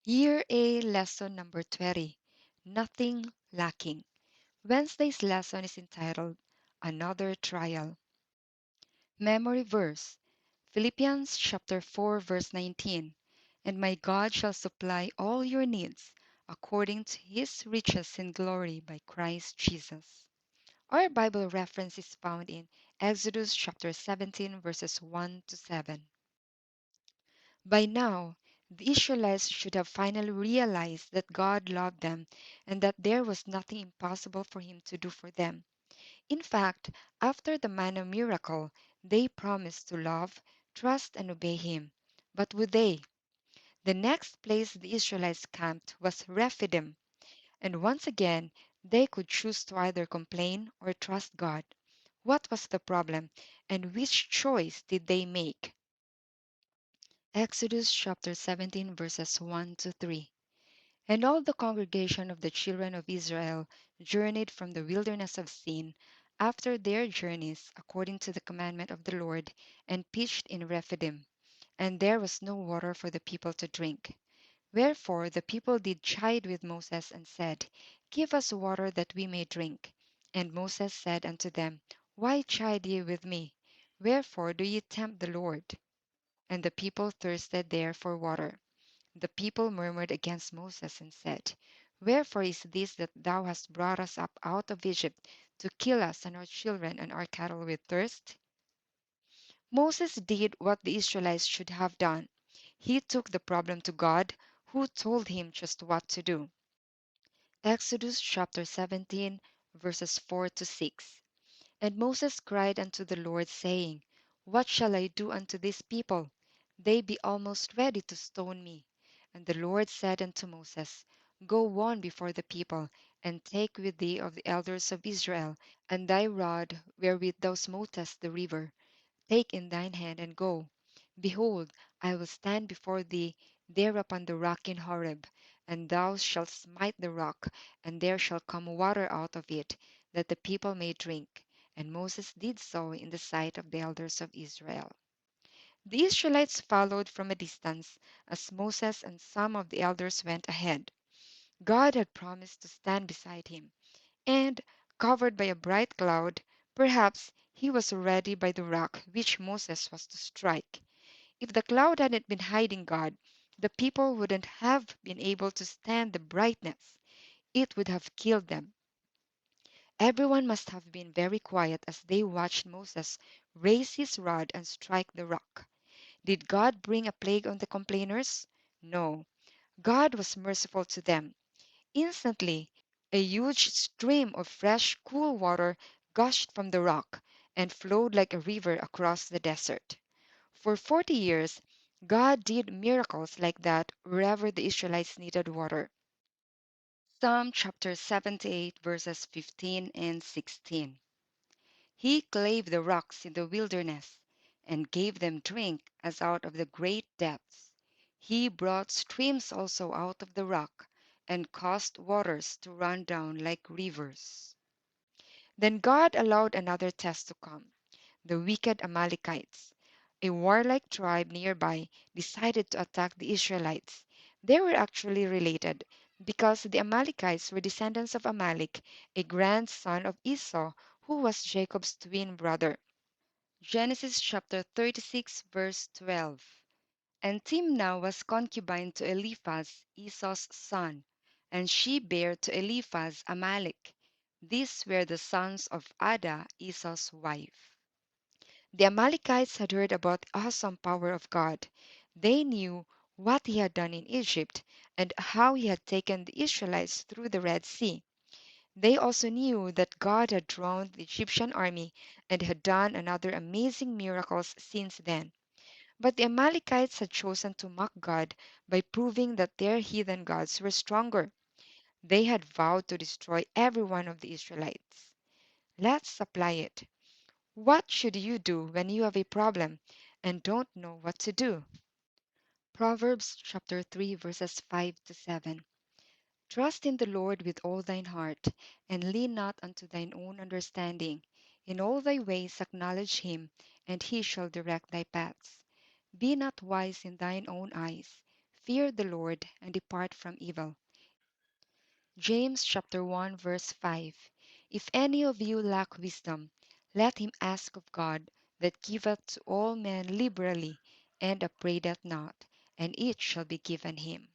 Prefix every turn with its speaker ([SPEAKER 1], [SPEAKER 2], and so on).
[SPEAKER 1] Year A lesson number 20, Nothing Lacking. Wednesday's lesson is entitled Another Trial. Memory verse Philippians chapter 4 verse 19. And my God shall supply all your needs according to his riches in glory by Christ Jesus. Our Bible reference is found in Exodus chapter 17 verses 1 to 7. By now, the Israelites should have finally realized that God loved them and that there was nothing impossible for him to do for them. In fact, after the manna miracle, they promised to love, trust, and obey him. But would they? The next place the Israelites camped was Rephidim, and once again they could choose to either complain or trust God. What was the problem, and which choice did they make? Exodus chapter 17 verses 1 to 3. And all the congregation of the children of Israel journeyed from the wilderness of Sin after their journeys according to the commandment of the Lord, and pitched in Rephidim. And there was no water for the people to drink. Wherefore the people did chide with Moses, and said, Give us water that we may drink. And Moses said unto them, Why chide ye with me? Wherefore do ye tempt the Lord? And the people thirsted there for water. The people murmured against Moses, and said, Wherefore is this that thou hast brought us up out of Egypt to kill us and our children and our cattle with thirst? Moses did what the Israelites should have done. He took the problem to God, who told him just what to do. Exodus chapter 17, verses 4 to 6. And Moses cried unto the Lord, saying, What shall I do unto this people? They be almost ready to stone me. And the Lord said unto Moses, Go on before the people, and take with thee of the elders of Israel, and thy rod wherewith thou smotest the river. Take in thine hand, and go. Behold, I will stand before thee there upon the rock in Horeb, and thou shalt smite the rock, and there shall come water out of it, that the people may drink. And Moses did so in the sight of the elders of Israel. The Israelites followed from a distance, as Moses and some of the elders went ahead. God had promised to stand beside him, and, covered by a bright cloud, perhaps he was already by the rock which Moses was to strike. If the cloud hadn't been hiding God, the people wouldn't have been able to stand the brightness. It would have killed them. Everyone must have been very quiet as they watched Moses raise his rod and strike the rock. Did God bring a plague on the complainers? No. God was merciful to them. Instantly, a huge stream of fresh, cool water gushed from the rock and flowed like a river across the desert. For 40 years, God did miracles like that wherever the Israelites needed water. Psalm chapter 78, verses 15 and 16. He clave the rocks in the wilderness, and gave them drink as out of the great depths. He brought streams also out of the rock, and caused waters to run down like rivers. Then God allowed another test to come. The wicked Amalekites, a warlike tribe nearby, decided to attack the Israelites. They were actually related because the Amalekites were descendants of Amalek, a grandson of Esau, who was Jacob's twin brother. Genesis chapter 36, verse 12. And Timnah was concubine to Eliphaz, Esau's son, and she bare to Eliphaz Amalek. These were the sons of Ada, Esau's wife. The Amalekites had heard about the awesome power of God. They knew what he had done in Egypt and how he had taken the Israelites through the Red Sea. They also knew that God had drowned the Egyptian army and had done another amazing miracles since then. But the Amalekites had chosen to mock God by proving that their heathen gods were stronger. They had vowed to destroy every one of the Israelites. Let's apply it. What should you do when you have a problem and don't know what to do? Proverbs chapter 3 verses 5 to 7. Trust in the Lord with all thine heart, and lean not unto thine own understanding. In all thy ways acknowledge him, and he shall direct thy paths. Be not wise in thine own eyes. Fear the Lord and depart from evil. James chapter 1 verse 5. If any of you lack wisdom, let him ask of God that giveth to all men liberally and upbraideth not, and it shall be given him.